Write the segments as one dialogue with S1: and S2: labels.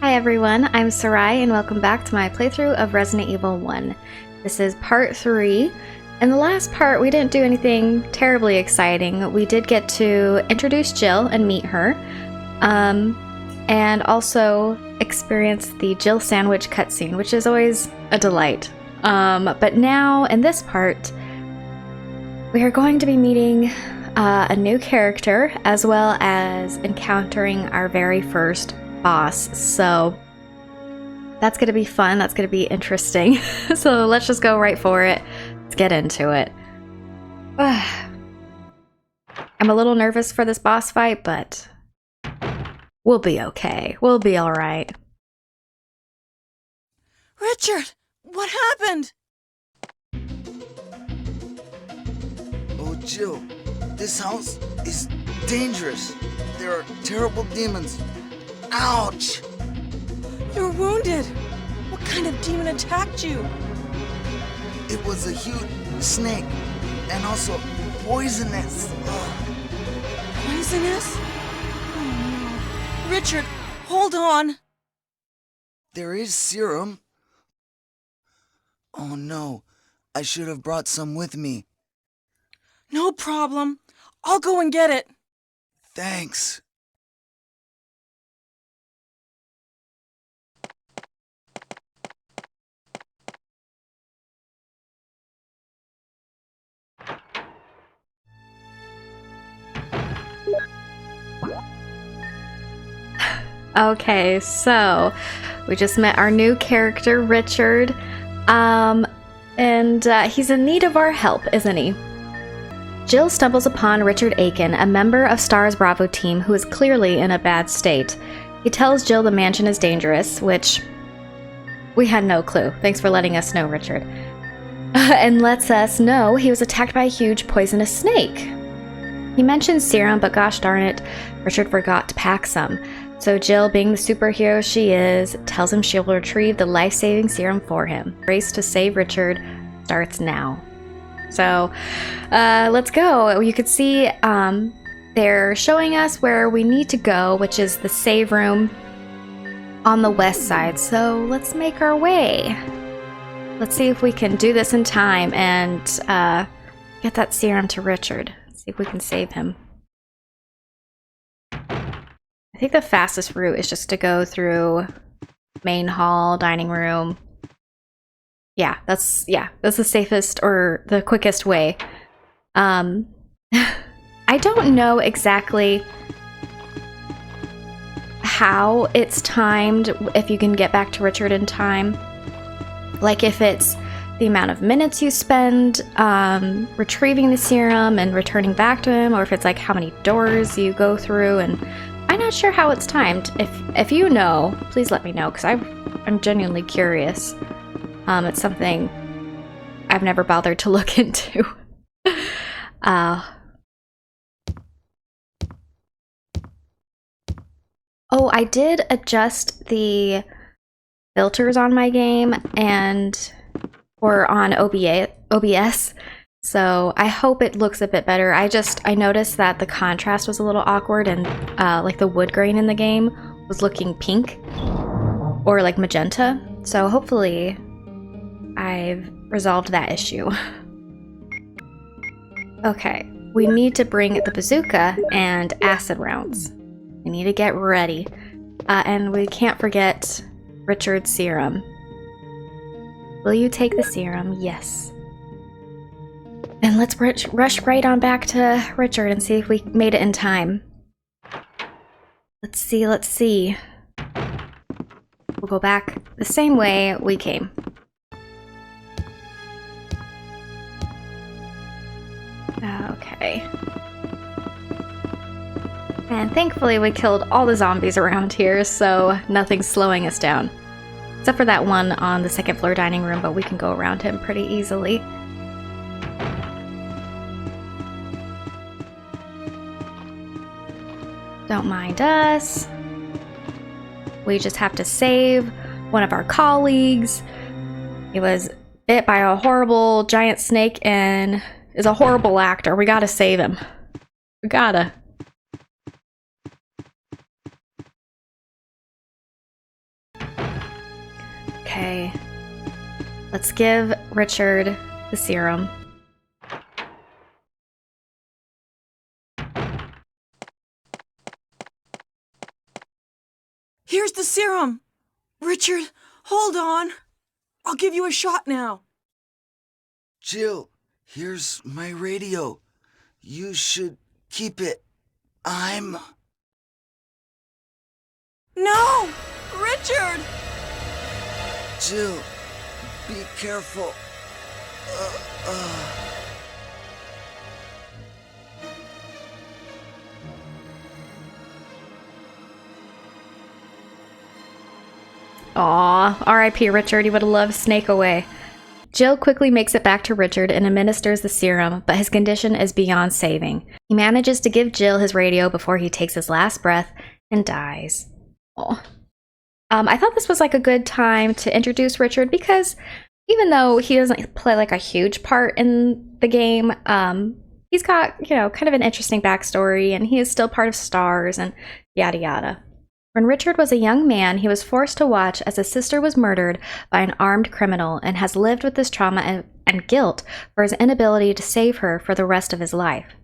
S1: Hi everyone, I'm Sarai and welcome back to my playthrough of Resident Evil 1. This is part 3. In the last part we didn't do anything terribly exciting. We did get to introduce Jill and meet her, and also experience the Jill sandwich cutscene, which is always a delight. But now in this part we are going to be meeting a new character as well as encountering our very first boss, so that's gonna be fun, that's gonna be interesting. So let's just go right for it. Let's get into it. I'm a little nervous for this boss fight, but we'll be okay. We'll be alright.
S2: Richard! What happened?
S3: Oh, Jill, this house is dangerous. There are terrible demons. Ouch!
S2: You're wounded! What kind of demon attacked you?
S3: It was a huge snake, and also poisonous. Ugh.
S2: Poisonous? Oh no. Richard, hold on!
S3: There is serum. Oh no, I should have brought some with me.
S2: No problem. I'll go and get it.
S3: Thanks.
S1: Okay, so we just met our new character, Richard, and he's in need of our help, isn't he? Jill stumbles upon Richard Aiken, a member of STAR's Bravo team who is clearly in a bad state. He tells Jill the mansion is dangerous, which we had no clue. Thanks for letting us know, Richard. And lets us know he was attacked by a huge poisonous snake. He mentions serum, but gosh darn it, Richard forgot to pack some. So Jill, being the superhero she is, tells him she'll retrieve the life-saving serum for him. The race to save Richard starts now. So, let's go. You could see they're showing us where we need to go, which is the save room on the west side. So let's make our way. Let's see if we can do this in time and get that serum to Richard. See if we can save him. I think the fastest route is just to go through main hall, dining room. Yeah, that's the safest or the quickest way. I don't know exactly how it's timed, if you can get back to Richard in time. Like if it's the amount of minutes you spend retrieving the serum and returning back to him, or if it's like how many doors you go through, and I'm not sure how it's timed. If you know, please let me know, because I'm genuinely curious. It's something I've never bothered to look into. Oh, I did adjust the filters on my game or on OBS. So I hope it looks a bit better. I noticed that the contrast was a little awkward, and like the wood grain in the game was looking pink or like magenta. So hopefully I've resolved that issue. Okay, we need to bring the bazooka and acid rounds. We need to get ready. And we can't forget Richard's serum. Will you take the serum? Yes. And let's rush right on back to Richard and see if we made it in time. Let's see. We'll go back the same way we came. Okay. And thankfully we killed all the zombies around here, so nothing's slowing us down. Except for that one on the second floor dining room, but we can go around him pretty easily. Don't mind us. We just have to save one of our colleagues. He was bit by a horrible giant snake and is a horrible actor. We gotta save him. We gotta. Okay. Let's give Richard the serum.
S2: Here's the serum. Richard, hold on. I'll give you a shot now.
S3: Jill, here's my radio. You should keep it.
S2: No! Richard!
S3: Jill, be careful.
S1: Aw, R.I.P. Richard, he would have loved Snake away. Jill quickly makes it back to Richard and administers the serum, but his condition is beyond saving. He manages to give Jill his radio before he takes his last breath and dies. Aw. I thought this was like a good time to introduce Richard because even though he doesn't play like a huge part in the game, he's got, kind of an interesting backstory and he is still part of STARS and yada yada. When Richard was a young man, he was forced to watch as his sister was murdered by an armed criminal and has lived with this trauma and guilt for his inability to save her for the rest of his life.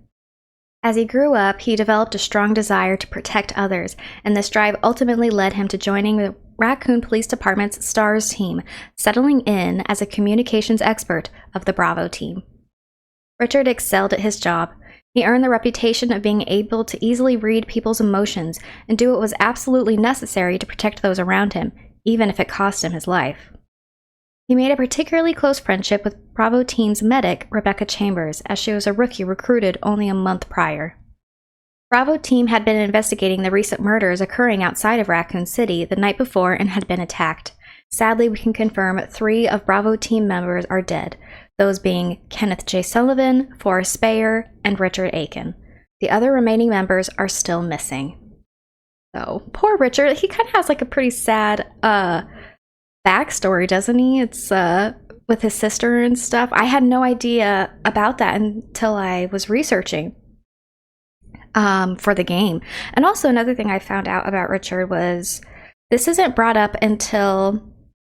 S1: As he grew up, he developed a strong desire to protect others, and this drive ultimately led him to joining the Raccoon Police Department's STARS team, settling in as a communications expert of the Bravo team. Richard excelled at his job. He earned the reputation of being able to easily read people's emotions and do what was absolutely necessary to protect those around him, even if it cost him his life. He made a particularly close friendship with Bravo team's medic, Rebecca Chambers, as she was a rookie recruited only a month prior. Bravo team had been investigating the recent murders occurring outside of Raccoon City the night before and had been attacked. Sadly, we can confirm 3 of Bravo team members are dead, those being Kenneth J. Sullivan, Forrest Speyer, and Richard Aiken. The other remaining members are still missing. So, poor Richard, he kind of has like a pretty sad backstory, doesn't he? It's with his sister and stuff. I had no idea about that until I was researching for the game. And also another thing I found out about Richard was this isn't brought up until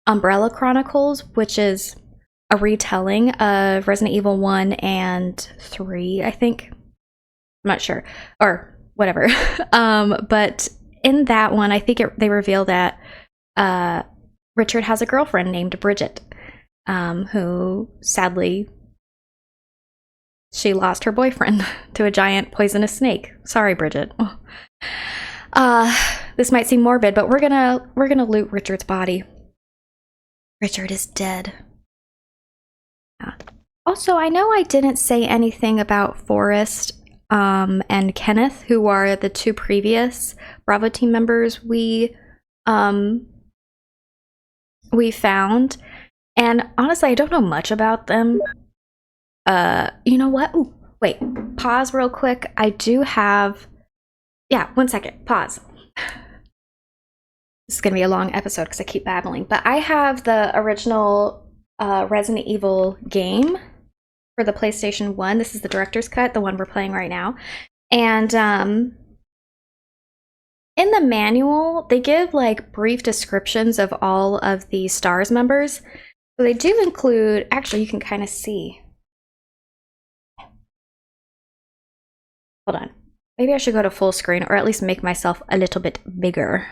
S1: Umbrella Chronicles, which is a retelling of Resident Evil 1 and 3, I think. I'm not sure. Or whatever. But in that one, I think they reveal that Richard has a girlfriend named Bridget, who sadly, she lost her boyfriend to a giant poisonous snake. Sorry, Bridget. This might seem morbid, but we're gonna loot Richard's body. Richard is dead. Also, I know I didn't say anything about Forrest and Kenneth, who are the 2 previous Bravo team members we found. And honestly, I don't know much about them. You know what? Ooh, wait, pause real quick. I do have... Yeah, 1 second, pause. This is going to be a long episode because I keep babbling. But I have the original Resident Evil game for the PlayStation 1. This is the director's cut, the one we're playing right now. And in the manual, they give like brief descriptions of all of the STARS members. So they do include, actually you can kind of see. Hold on. Maybe I should go to full screen or at least make myself a little bit bigger.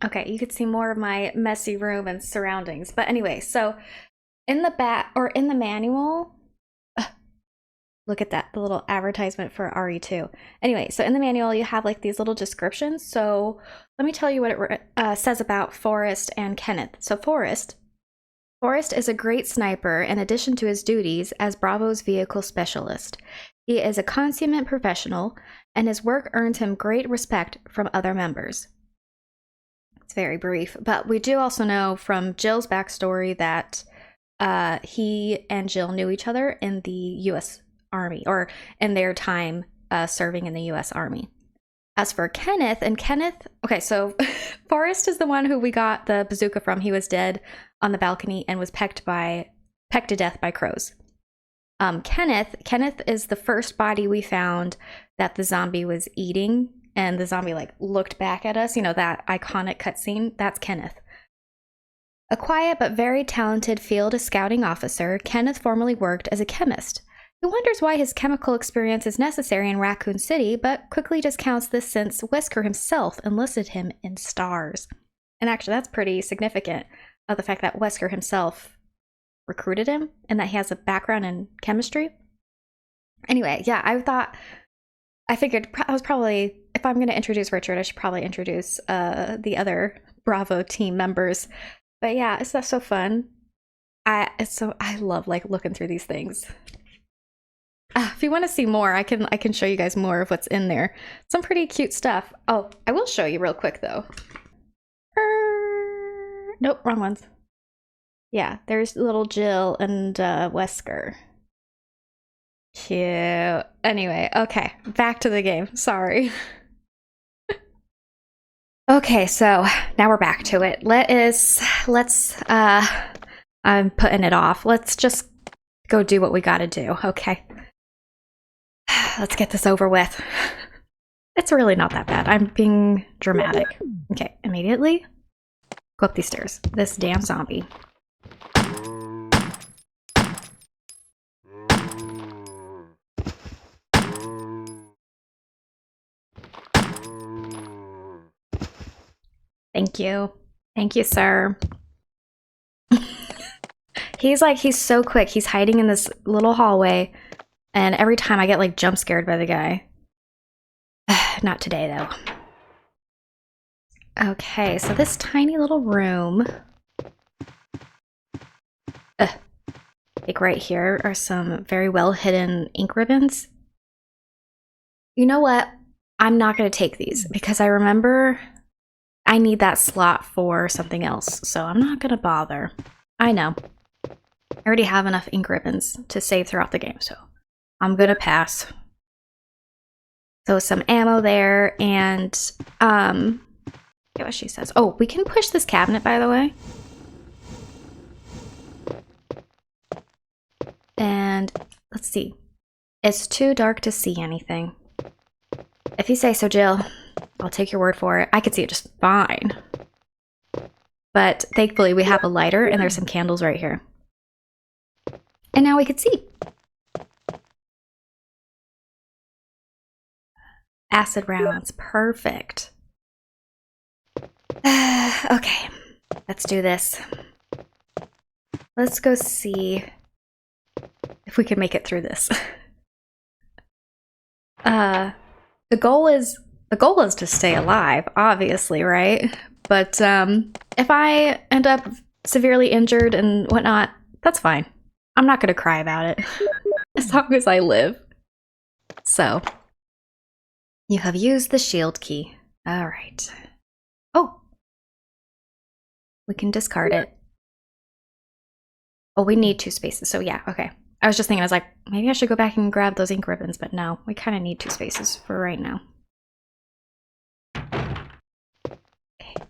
S1: Okay, you could see more of my messy room and surroundings. But anyway, so in the manual, look at that, the little advertisement for RE2. Anyway, so in the manual, you have like these little descriptions. So let me tell you what it says about Forrest and Kenneth. So Forrest is a great sniper in addition to his duties as Bravo's vehicle specialist. He is a consummate professional, and his work earns him great respect from other members. It's very brief, but we do also know from Jill's backstory that he and Jill knew each other in the U.S. Army, or in their time serving in the U.S. Army. As for Kenneth, okay, so Forrest is the one who we got the bazooka from. He was dead on the balcony and was pecked to death by crows. Kenneth is the first body we found that the zombie was eating, and the zombie like looked back at us. You know, that iconic cutscene. That's Kenneth. A quiet but very talented field scouting officer, Kenneth formerly worked as a chemist. He wonders why his chemical experience is necessary in Raccoon City, but quickly discounts this since Wesker himself enlisted him in STARS. And actually, that's pretty significant of the fact that Wesker himself recruited him and that he has a background in chemistry. Anyway, yeah, I figured I was probably, if I'm going to introduce Richard, I should probably introduce the other Bravo team members. But yeah, it's not so fun. I love like looking through these things. If you want to see more, I can show you guys more of what's in there. Some pretty cute stuff. Oh, I will show you real quick though. Nope, wrong ones. Yeah, there's little Jill and Wesker. Cute. Anyway, okay, back to the game. Sorry. Okay, so now we're back to it. I'm putting it off. Let's just go do what we gotta do, okay? Let's get this over with. It's really not that bad. I'm being dramatic. Okay, immediately go up these stairs. This damn zombie. Thank you. Thank you, sir. He's so quick. He's hiding in this little hallway, and every time I get like jump scared by the guy. Not today though. Okay, so this tiny little room. Like right here are some very well hidden ink ribbons. You know what? I'm not going to take these because I remember I need that slot for something else, so I'm not going to bother. I know. I already have enough ink ribbons to save throughout the game, so I'm going to pass. So some ammo there, and get what she says. Oh, we can push this cabinet, by the way. And let's see. It's too dark to see anything. If you say so, Jill, I'll take your word for it. I could see it just fine. But thankfully we have a lighter and there's some candles right here. And now we can see. Acid rounds, perfect. Okay, let's do this. Let's go see if we can make it through this. The goal is to stay alive, obviously, right? But if I end up severely injured and whatnot, that's fine. I'm not gonna cry about it as long as I live. So, you have used the shield key. All right. Oh, we can discard it. Oh, we need 2 spaces. So yeah, okay. I was just thinking, I was like, maybe I should go back and grab those ink ribbons, but no, we kind of need 2 spaces for right now. Okay.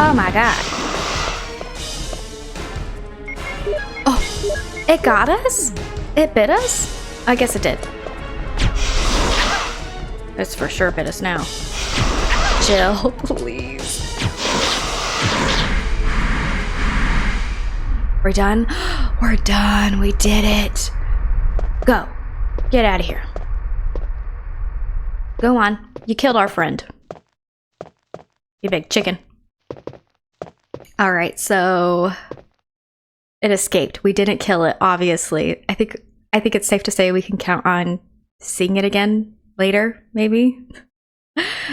S1: Oh my god. Oh, it got us? It bit us? I guess it did. It's for sure bit us now. Jill, please. We're done? We're done. We did it. Go. Get out of here. Go on. You killed our friend. You big chicken. Alright, so it escaped. We didn't kill it, obviously. I think it's safe to say we can count on seeing it again later, maybe.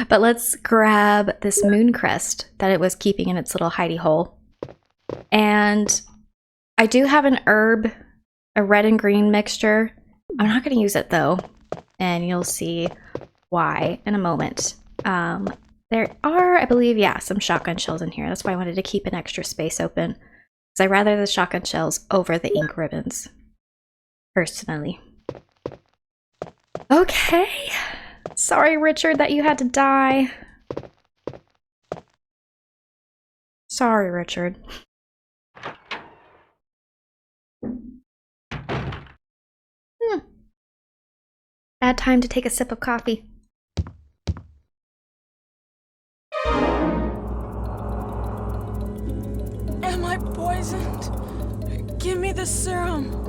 S1: But let's grab this moon crest that it was keeping in its little hidey hole. And I do have an herb, a red and green mixture. I'm not going to use it though, and you'll see why in a moment. There are, I believe, yeah, some shotgun shells in here. That's why I wanted to keep an extra space open. Because I'd rather the shotgun shells over the ink ribbons. Personally. Okay. Sorry, Richard, that you had to die. Sorry, Richard. Bad time to take a sip of coffee.
S2: Am I poisoned? Give me the serum.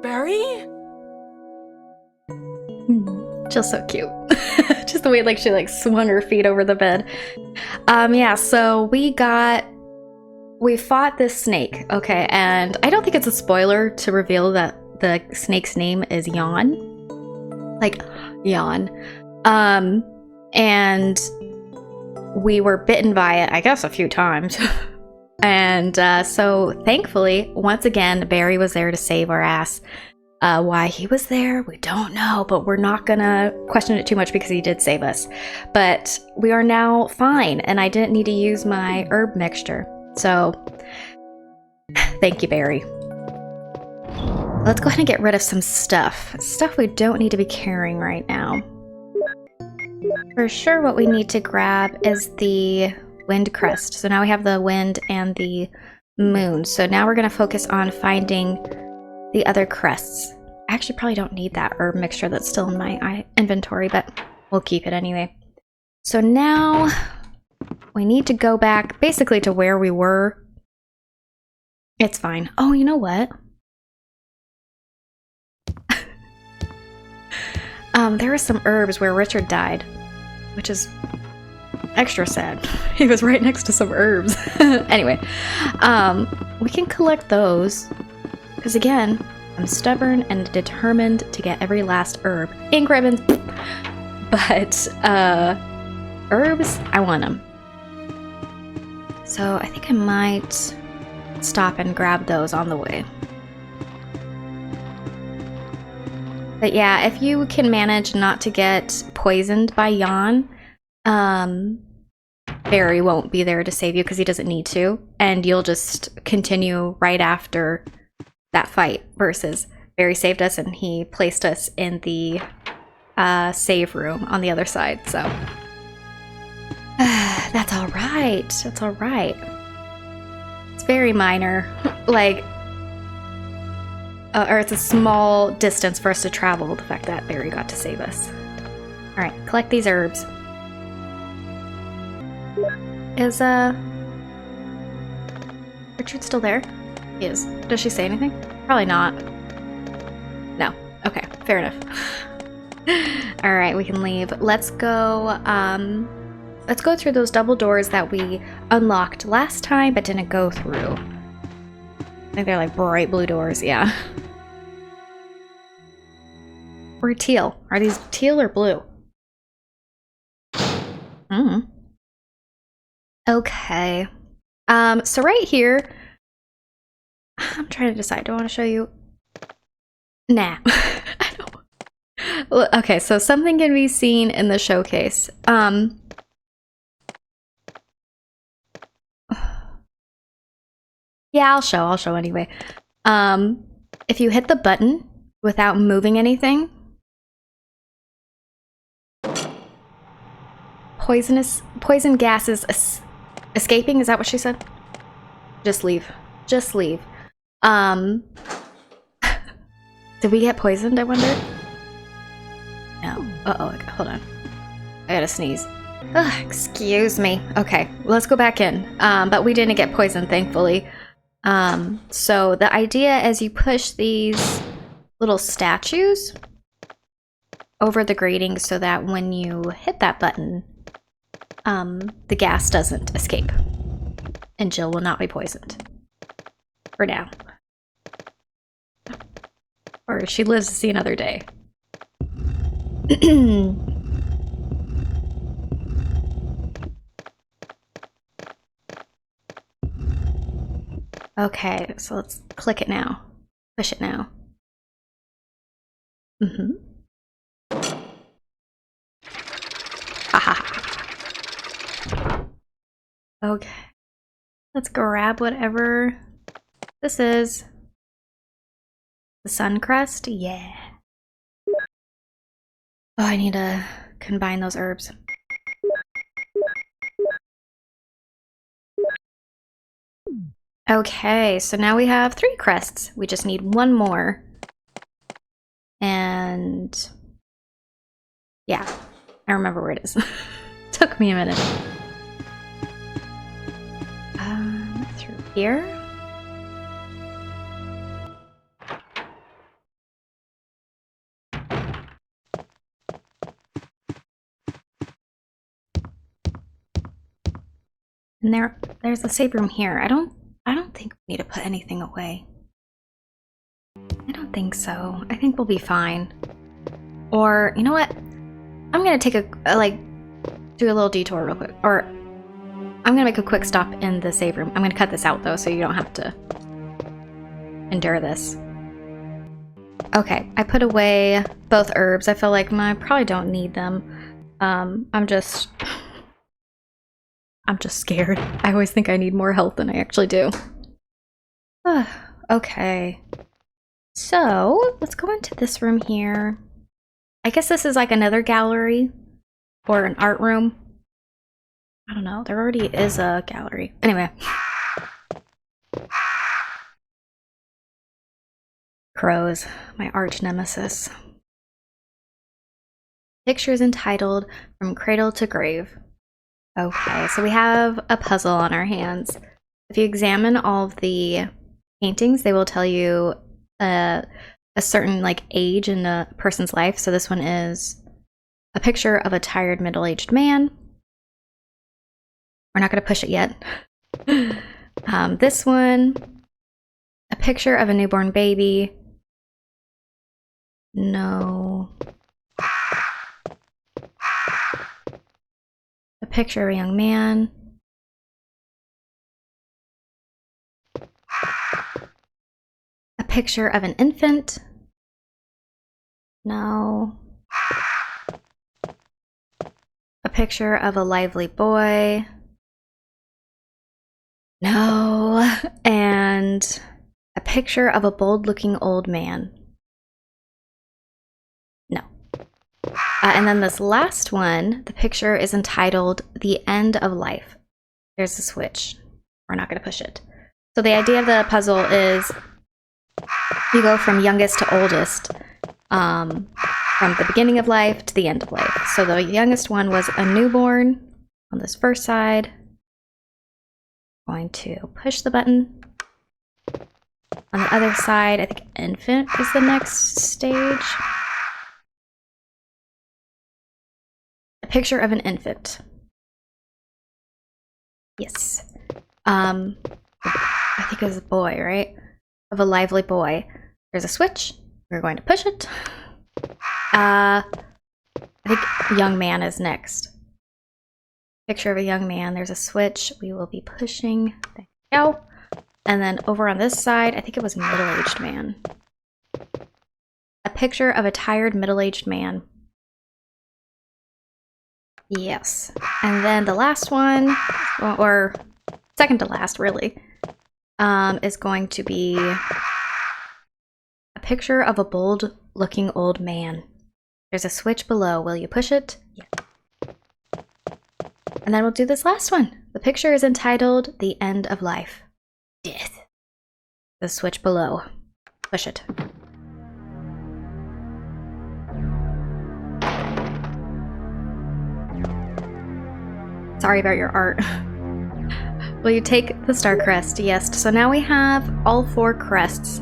S2: Barry?
S1: Just so cute. Just the way like she like swung her feet over the bed. Yeah, so we fought this snake, okay, and I don't think it's a spoiler to reveal that the snake's name is Yawn. Like, Yawn. And we were bitten by it, I guess, a few times. And so thankfully, once again, Barry was there to save our ass. Why he was there, we don't know, but we're not gonna question it too much because he did save us. But we are now fine, and I didn't need to use my herb mixture. So, thank you, Barry. Let's go ahead and get rid of some stuff. Stuff we don't need to be carrying right now. For sure, what we need to grab is the wind crest. So now we have the wind and the moon. So now we're gonna focus on finding the other crests. I actually probably don't need that herb mixture that's still in my inventory, but we'll keep it anyway. So now we need to go back basically to where we were. It's fine. Oh, you know what? There were some herbs where Richard died, which is extra sad. He was right next to some herbs. Anyway, we can collect those. Because again, I'm stubborn and determined to get every last herb. Ink ribbons, but herbs, I want them. So I think I might stop and grab those on the way. But yeah, if you can manage not to get poisoned by Yawn, Barry won't be there to save you because he doesn't need to, and you'll just continue right after that fight, versus Barry saved us and he placed us in the save room on the other side, so that's all right. That's all right. It's very minor, like, or it's a small distance for us to travel, the fact that Barry got to save us. All right, collect these herbs. Is Richard still there? He is. Does she say anything? Probably not. No. Okay, fair enough. All right, we can leave. Let's go through those double doors that we unlocked last time but didn't go through. I think they're like bright blue doors, yeah. Or teal. Are these teal or blue? Okay. So right here, I'm trying to decide. Do I want to show you? Nah. I don't. Well, okay, so something can be seen in the showcase. Yeah, I'll show anyway. If you hit the button without moving anything, poison gas is escaping. Is that what she said? Just leave. Just leave. Did we get poisoned, I wonder? No. Uh-oh, hold on. I gotta sneeze. Ugh, excuse me. Okay, let's go back in. But we didn't get poisoned, thankfully. So the idea is you push these little statues over the grating so that when you hit that button, the gas doesn't escape. And Jill will not be poisoned. For now. Or she lives to see another day. Okay, so let's click it now. Push it now. Okay. Let's grab whatever this is. The sun crust? Yeah. Oh, I need to combine those herbs. Okay, so now we have 3 crests. We just need 1 more. And yeah, I remember where it is. Took me a minute. Through here. And there's the save room here. I don't think we need to put anything away. I don't think so. I think we'll be fine. Or, you know what? I'm gonna take do a little detour real quick. Or, I'm gonna make a quick stop in the save room. I'm gonna cut this out though, so you don't have to endure this. Okay, I put away both herbs. I feel like I probably don't need them. I'm just scared. I always think I need more health than I actually do. Okay. So, let's go into this room here. I guess this is like another gallery or an art room. I don't know. There already is a gallery. Anyway. Crows, my arch nemesis. Picture is entitled From Cradle to Grave. Okay, so we have a puzzle on our hands. If you examine all of the paintings, they will tell you a certain age in a person's life. So this one is a picture of a tired middle-aged man. We're not going to push it yet. This one, a picture of a newborn baby. No. A picture of a young man. A picture of an infant. No. A picture of a lively boy. No. And a picture of a bold-looking old man. No. And then this last one, the picture is entitled The End of Life. There's a switch. We're not going to push it. So the idea of the puzzle is you go from youngest to oldest, from the beginning of life to the end of life. So the youngest one was a newborn on this first side. Going to push the button. On the other side, I think infant is the next stage. A picture of an infant. Yes. I think it was a boy, right? Of a lively boy. There's a switch. We're going to push it. I think young man is next. Picture of a young man. There's a switch. We will be pushing. There we go. And then over on this side, I think it was middle-aged man. A picture of a tired middle-aged man. Yes. And then the last one, or second to last, really, is going to be a picture of a bold-looking old man. There's a switch below. Will you push it? Yeah. And then we'll do this last one. The picture is entitled The End of Life. Death. The switch below. Push it. Sorry about your art. Will you take the star crest? Yes. So now we have all 4 crests.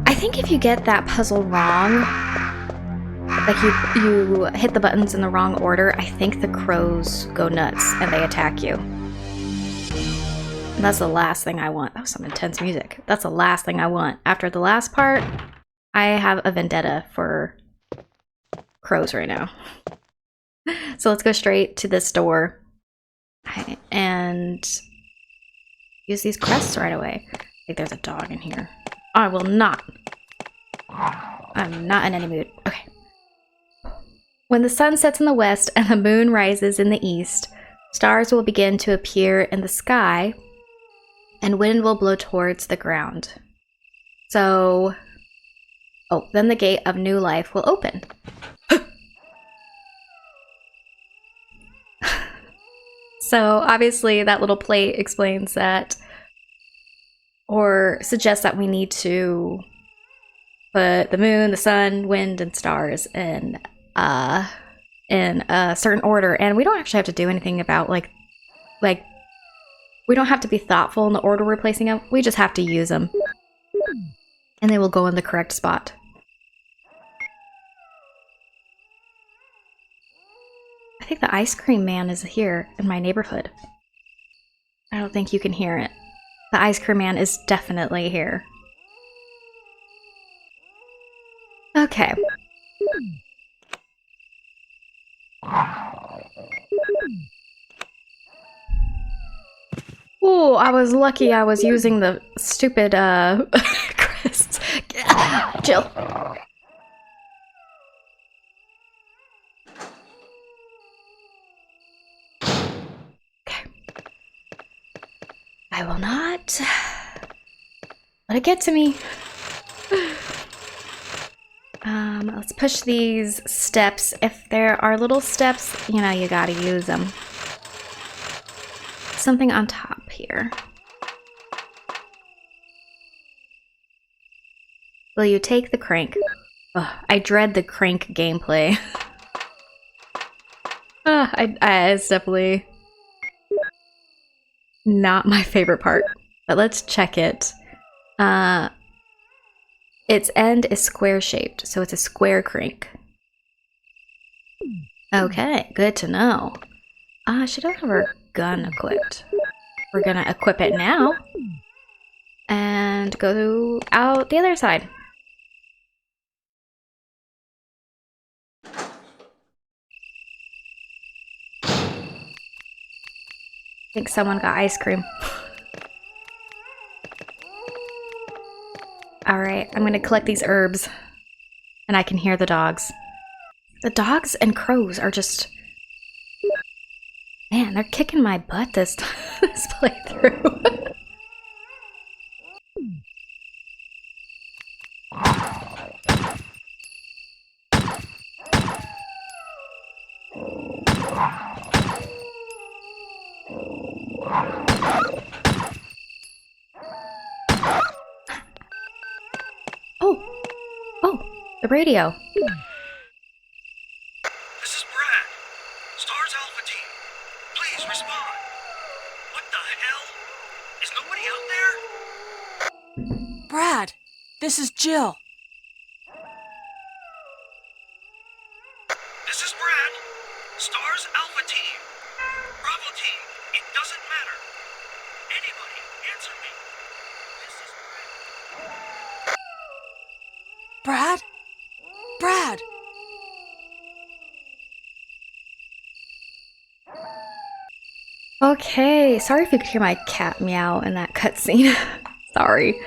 S1: I think if you get that puzzle wrong, like you hit the buttons in the wrong order, I think the crows go nuts and they attack you. And that's the last thing I want. That was some intense music. That's the last thing I want. After the last part, I have a vendetta for crows right now. So let's go straight to this door and use these crests right away. I think there's a dog in here. I will not. I'm not in any mood. Okay. When the sun sets in the west and the moon rises in the east, stars will begin to appear in the sky and wind will blow towards the ground. So, then the gate of new life will open. So obviously that little plate explains that, or suggests that we need to put the moon, the sun, wind, and stars in a certain order. And we don't actually have to do anything about like we don't have to be thoughtful in the order we're placing them. We just have to use them, and they will go in the correct spot. I think the ice cream man is here in my neighborhood. I don't think you can hear it. The ice cream man is definitely here. Okay. Ooh, I was lucky I was using the stupid, crests. Jill. I will not let it get to me. Let's push these steps. If there are little steps, you know, you gotta use them. Something on top here. Will you take the crank? Ugh, I dread the crank gameplay. It's definitely not my favorite part, but let's check it. Its end is square shaped, so it's a square crank. Okay, good to know. She doesn't have her gun equipped. We're gonna equip it now and go out the other side. I think someone got ice cream. Alright, I'm gonna collect these herbs. And I can hear the dogs. The dogs and crows are just... Man, they're kicking my butt this playthrough. The radio.
S4: This is Brad. Stars Alpha Team. Please respond. What the hell? Is nobody out there?
S2: Brad, this is Jill.
S4: This is Brad. Stars Alpha Team. Bravo Team. It doesn't matter. Anybody, answer me. This is
S2: Brad?
S4: Brad.
S2: Brad!
S1: Okay, sorry if you could hear my cat meow in that cutscene. Sorry.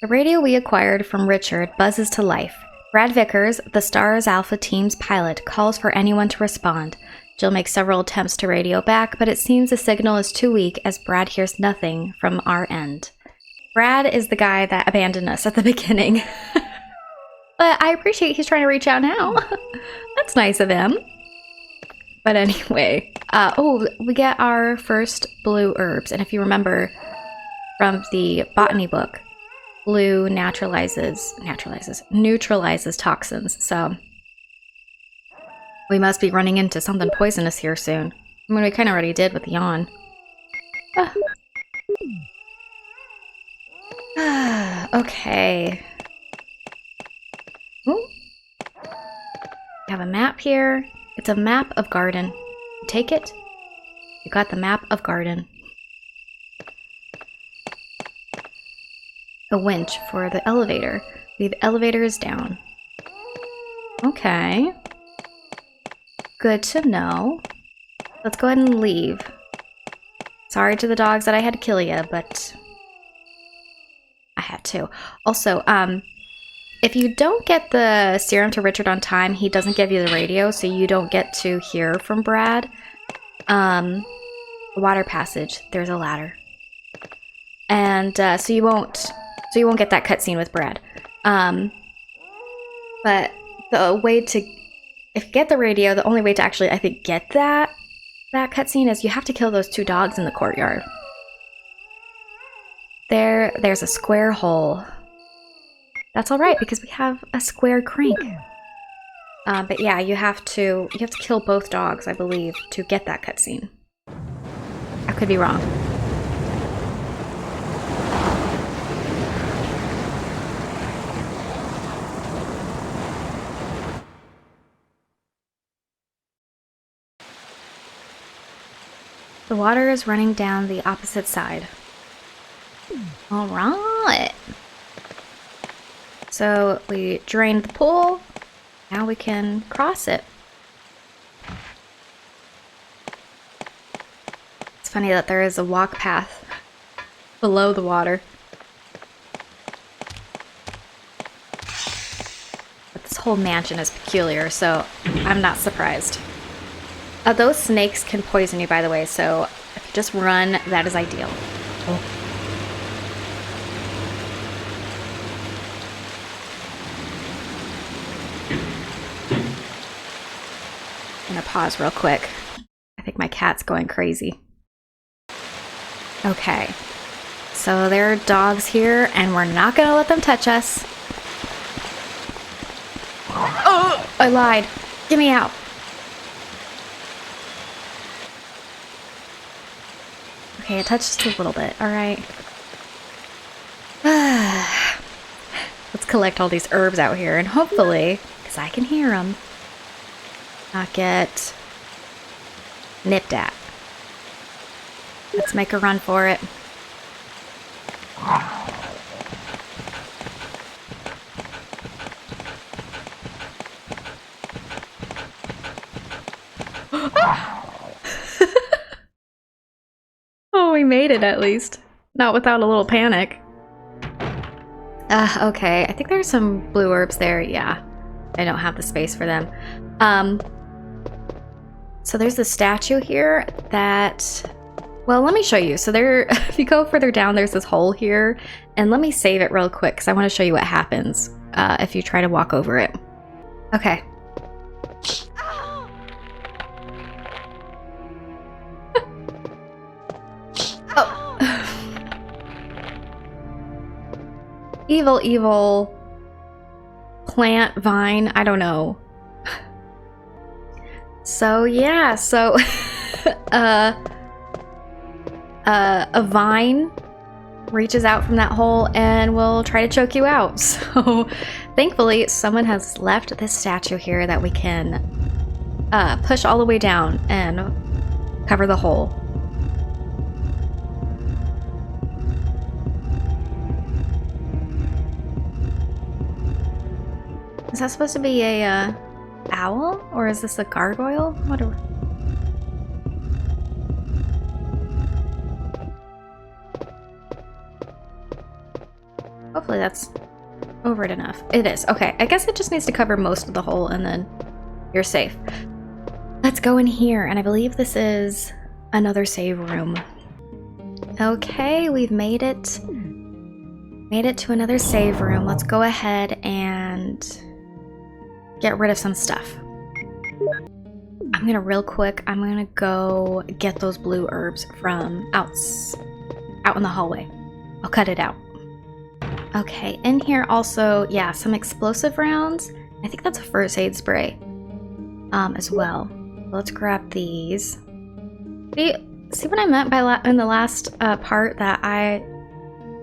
S1: The radio we acquired from Richard buzzes to life. Brad Vickers, the Stars Alpha Team's pilot, calls for anyone to respond. Jill makes several attempts to radio back, but it seems the signal is too weak as Brad hears nothing from our end. Brad is the guy that abandoned us at the beginning. But I appreciate he's trying to reach out now. That's nice of him. But anyway, we get our first blue herbs. And if you remember from the botany book, blue neutralizes toxins. So we must be running into something poisonous here soon. I mean, we kind of already did with the yawn. Okay. Ooh. I have a map here. It's a map of garden. You take it. You got the map of garden. A winch for the elevator. Leave elevators down. Okay. Good to know. Let's go ahead and leave. Sorry to the dogs that I had to kill you, but I had to. Also, if you don't get the serum to Richard on time, he doesn't give you the radio, so you don't get to hear from Brad. The water passage, there's a ladder. And so you won't get that cutscene with Brad. But the way to, if you get the radio, the only way to actually, I think, get that cutscene is you have to kill those 2 dogs in the courtyard. There's a square hole. That's all right because we have a square crank. But yeah, you have to kill both dogs, I believe, to get that cutscene. I could be wrong. The water is running down the opposite side. All right. So we drained the pool. Now we can cross it. It's funny that there is a walk path below the water. But this whole mansion is peculiar, so I'm not surprised. Those snakes can poison you, by the way, so if you just run, that is ideal. Oh. I'm gonna pause real quick. I think my cat's going crazy. Okay, so there are dogs here, and we're not gonna let them touch us. Oh, I lied. Get me out. Okay, it touched just a little bit, alright. Let's collect all these herbs out here, and hopefully, because I can hear them, not get nipped at. Let's make a run for it. Oh, we made it at least. Not without a little panic. Okay, I think there's some blue herbs there. Yeah, I don't have the space for them. So there's the statue here that... Well, let me show you. So there, if you go further down, there's this hole here. And let me save it real quick because I want to show you what happens if you try to walk over it. Okay. Evil, evil plant, vine, I don't know. So yeah, so a vine reaches out from that hole and will try to choke you out. So thankfully someone has left this statue here that we can push all the way down and cover the hole. Is that supposed to be a owl? Or is this a gargoyle? Whatever. Hopefully that's over it enough. It is. Okay, I guess it just needs to cover most of the hole and then you're safe. Let's go in here, and I believe this is another save room. Okay, we've made it. Made it to another save room. Let's go ahead and get rid of some stuff. I'm gonna I'm gonna go get those blue herbs from out in the hallway. I'll cut it out. Okay, in here also, yeah, some explosive rounds. I think that's a first aid spray as well. Let's grab these. See what I meant by in the last part that I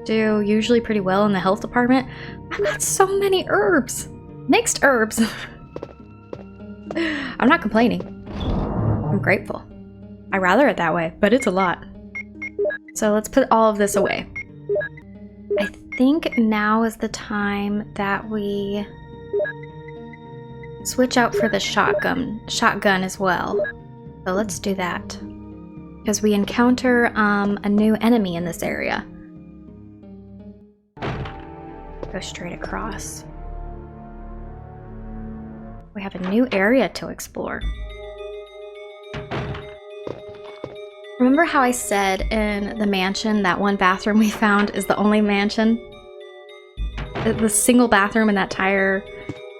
S1: do usually pretty well in the health department? I've got so many herbs. Mixed herbs. I'm not complaining. I'm grateful. I rather it that way, but it's a lot. So let's put all of this away. I think now is the time that we switch out for the shotgun as well. So let's do that. Because we encounter a new enemy in this area. Go straight across. We have a new area to explore. Remember how I said in the mansion that one bathroom we found is the only mansion? The single bathroom in that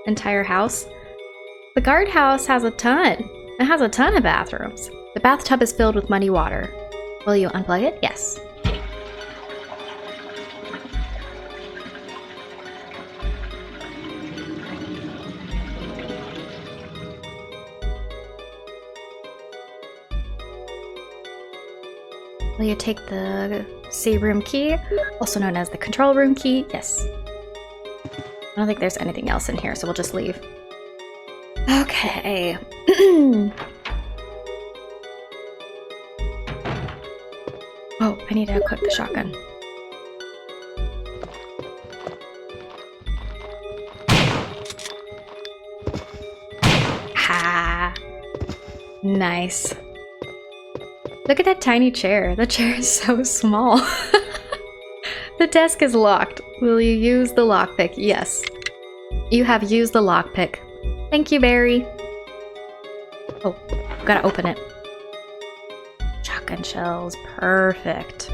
S1: entire house? The guardhouse has a ton. It has a ton of bathrooms. The bathtub is filled with muddy water. Will you unplug it? Yes. Will you take the C room key, also known as the control room key? Yes. I don't think there's anything else in here, so we'll just leave. Okay. Oh, I need to equip the shotgun. Ha! Nice. Look at that tiny chair. The chair is so small. The desk is locked. Will you use the lockpick? Yes. You have used the lockpick. Thank you, Barry. Oh, gotta open it. Shotgun shells. Perfect.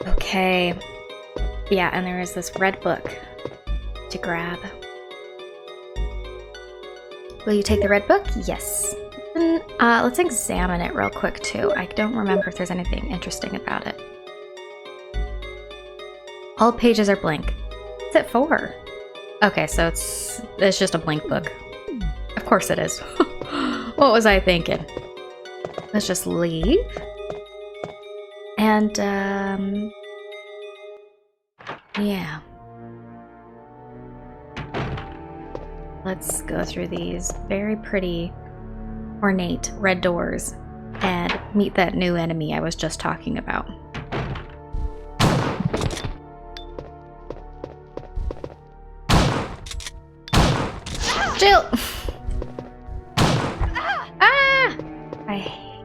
S1: Okay. Yeah, and there is this red book to grab. Will you take the red book? Yes. Let's examine it real quick too. I don't remember if there's anything interesting about it. All pages are blank. What's it for? Okay, so it's just a blank book. Of course it is. What was I thinking? Let's just leave. And yeah. Let's go through these very pretty ornate red doors and meet that new enemy I was just talking about. Jill! Ah! I hate...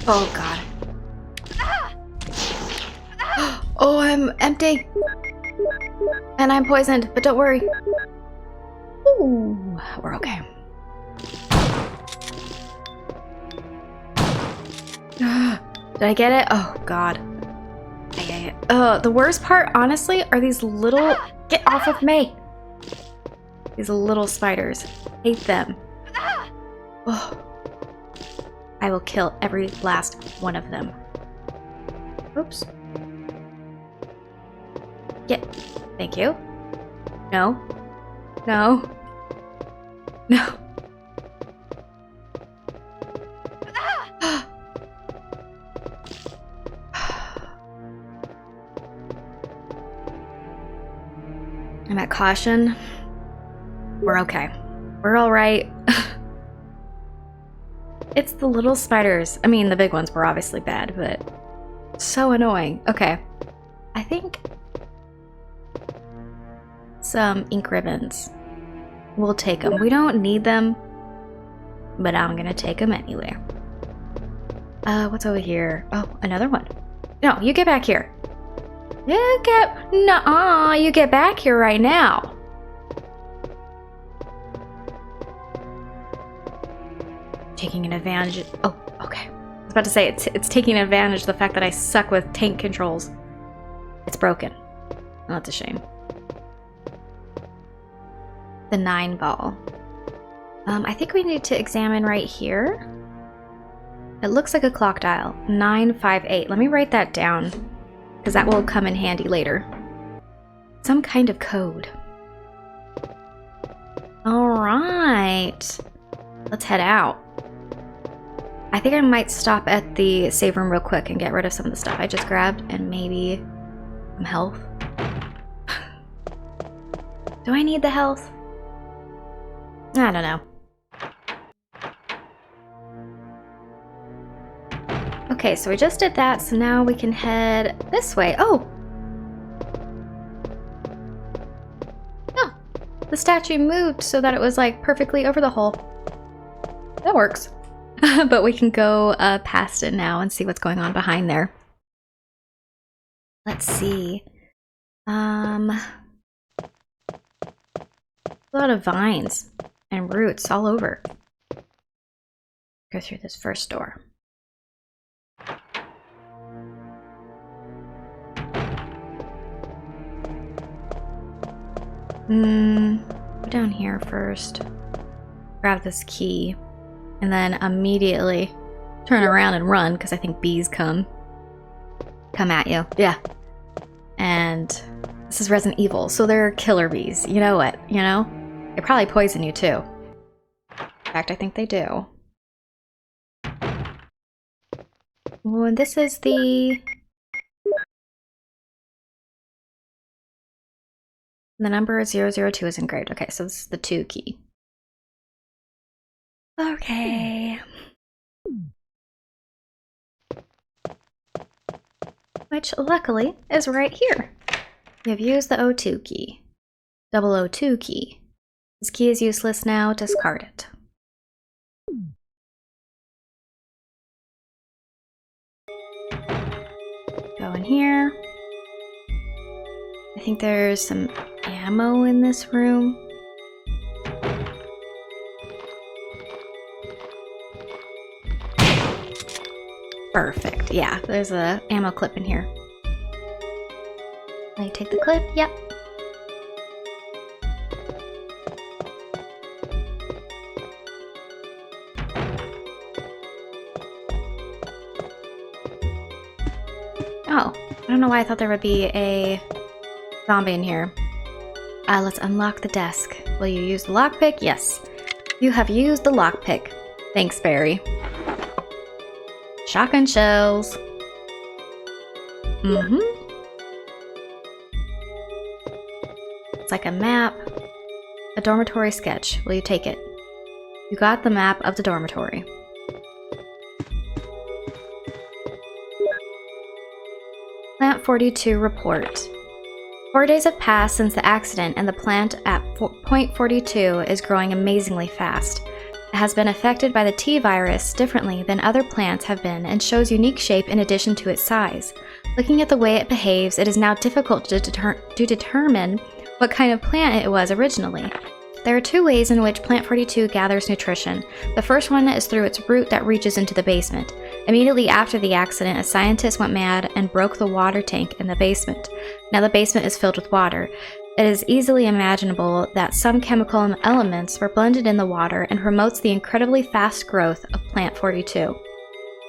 S1: Oh god. Oh, I'm empty! And I'm poisoned, but don't worry. Ooh, we're okay. Did I get it? Oh god. The worst part, honestly, are these little... Get off of me! These little spiders. Hate them. Oh. I will kill every last one of them. Oops. Get. Thank you. No. No. No. I'm at caution. We're okay. We're alright. It's the little spiders. I mean, the big ones were obviously bad, but so annoying. Okay. I think some ink ribbons. We'll take them. We don't need them, but I'm gonna take them anyway. What's over here? Oh, another one. No, you get back here. You get back here right now. Taking an advantage. Oh, okay. I was about to say it's taking advantage of the fact that I suck with tank controls. It's broken. Oh, that's a shame. The 9 ball. I think we need to examine right here. It looks like a clock dial. 958. Let me write that down, because that will come in handy later. Some kind of code. Alright. let's head out. I think I might stop at the save room real quick and get rid of some of the stuff I just grabbed and maybe some health. Do I need the health? I don't know. Okay, so we just did that, so now we can head this way. Oh! Oh! The statue moved so that it was like perfectly over the hole. That works. But we can go past it now and see what's going on behind there. Let's see. A lot of vines and roots all over. Go through this first door. Go down here first. Grab this key. And then immediately turn around and run, because I think bees come at you. Yeah. And this is Resident Evil, so they're killer bees. You know what? You know? They probably poison you too. In fact, I think they do. Oh, and this is the number 002 is engraved. Okay, so this is the 2 key. Okay. Which, luckily, is right here. You've used the O2 key. 002 key. This key is useless now, discard it. Go in here. I think there's some ammo in this room. Perfect. Yeah, there's a ammo clip in here. Let me take the clip. Yep. Oh, I don't know why I thought there would be a zombie in here. Let's unlock the desk. Will you use the lockpick? Yes. You have used the lockpick. Thanks, Barry. Shotgun shells. It's like a map. A dormitory sketch. Will you take it? You got the map of the dormitory. Plant 42 report. 4 days have passed since the accident, and the plant at point 42 is growing amazingly fast. It has been affected by the T virus differently than other plants have been and shows unique shape in addition to its size. Looking at the way it behaves, it is now difficult to determine what kind of plant it was originally. There are 2 ways in which Plant 42 gathers nutrition. The first one is through its root that reaches into the basement. Immediately after the accident, a scientist went mad and broke the water tank in the basement. Now the basement is filled with water. It is easily imaginable that some chemical elements were blended in the water and promotes the incredibly fast growth of Plant 42.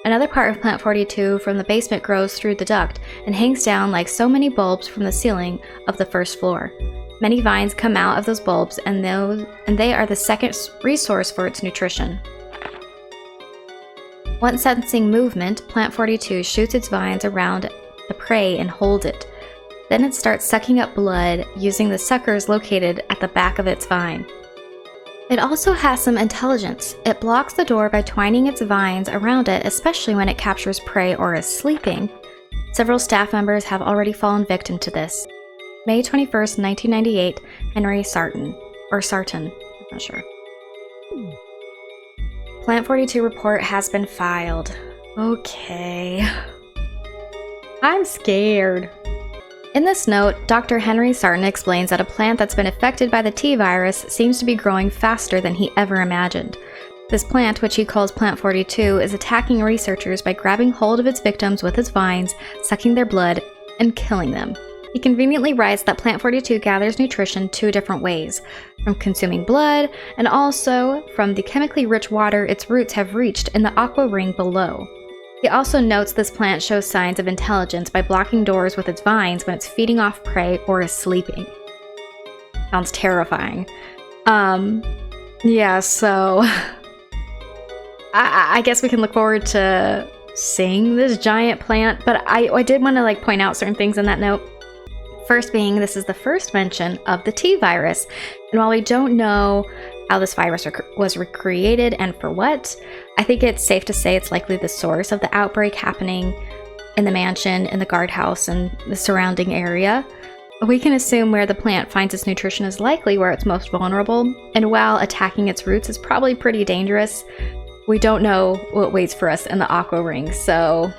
S1: Another part of Plant 42 from the basement grows through the duct and hangs down like so many bulbs from the ceiling of the first floor. Many vines come out of those bulbs, and they are the second resource for its nutrition. Once sensing movement, Plant 42 shoots its vines around the prey and holds it. Then it starts sucking up blood using the suckers located at the back of its vine. It also has some intelligence. It blocks the door by twining its vines around it, especially when it captures prey or is sleeping. Several staff members have already fallen victim to this. May 21st, 1998, Henry Sarton. I'm not sure. Plant 42 report has been filed. Okay. I'm scared. In this note, Dr. Henry Sarton explains that a plant that's been affected by the T virus seems to be growing faster than he ever imagined. This plant, which he calls Plant 42, is attacking researchers by grabbing hold of its victims with its vines, sucking their blood, and killing them. He conveniently writes that Plant 42 gathers nutrition 2 different ways, from consuming blood, and also from the chemically rich water its roots have reached in the aqua ring below. He also notes this plant shows signs of intelligence by blocking doors with its vines when it's feeding off prey or is sleeping. Sounds terrifying. Yeah, so I guess we can look forward to seeing this giant plant, but I did want to like point out certain things in that note. First being, this is the first mention of the T virus, and while we don't know how this virus was recreated and for what, I think it's safe to say it's likely the source of the outbreak happening in the mansion, in the guardhouse, and the surrounding area. We can assume where the plant finds its nutrition is likely where it's most vulnerable, and while attacking its roots is probably pretty dangerous, we don't know what waits for us in the aqua ring, so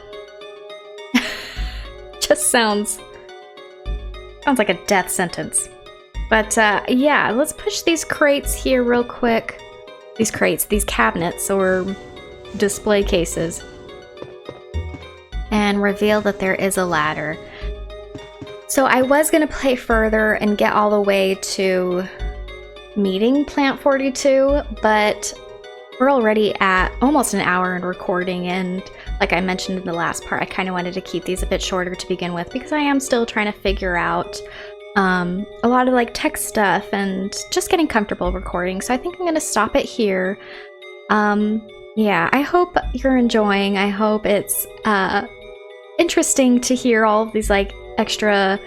S1: just sounds like a death sentence. But yeah, let's push these crates here real quick. These cabinets or display cases, and reveal that there is a ladder. So I was gonna play further and get all the way to meeting Plant 42, but we're already at almost an hour in recording, and like I mentioned in the last part, I kind of wanted to keep these a bit shorter to begin with because I am still trying to figure out a lot of like tech stuff and just getting comfortable recording. So I think I'm gonna stop it here. Yeah, I hope you're enjoying. I hope it's interesting to hear all of these like extra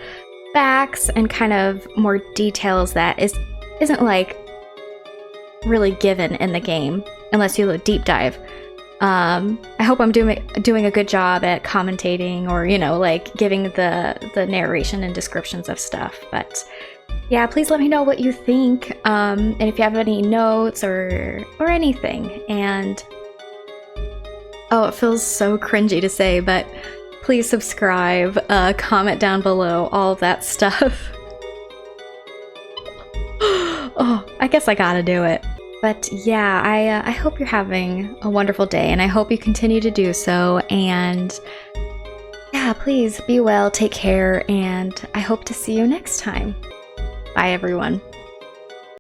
S1: facts and kind of more details that isn't like really given in the game unless you do a deep dive. I hope I'm doing a good job at commentating or, you know, like giving the narration and descriptions of stuff. But yeah, please let me know what you think, and if you have any notes or anything. And oh, it feels so cringy to say, but please subscribe, comment down below, all of that stuff. Oh, I guess I gotta do it. But yeah, I hope you're having a wonderful day, and I hope you continue to do so. And yeah, please be well, take care, and I hope to see you next time. Bye, everyone.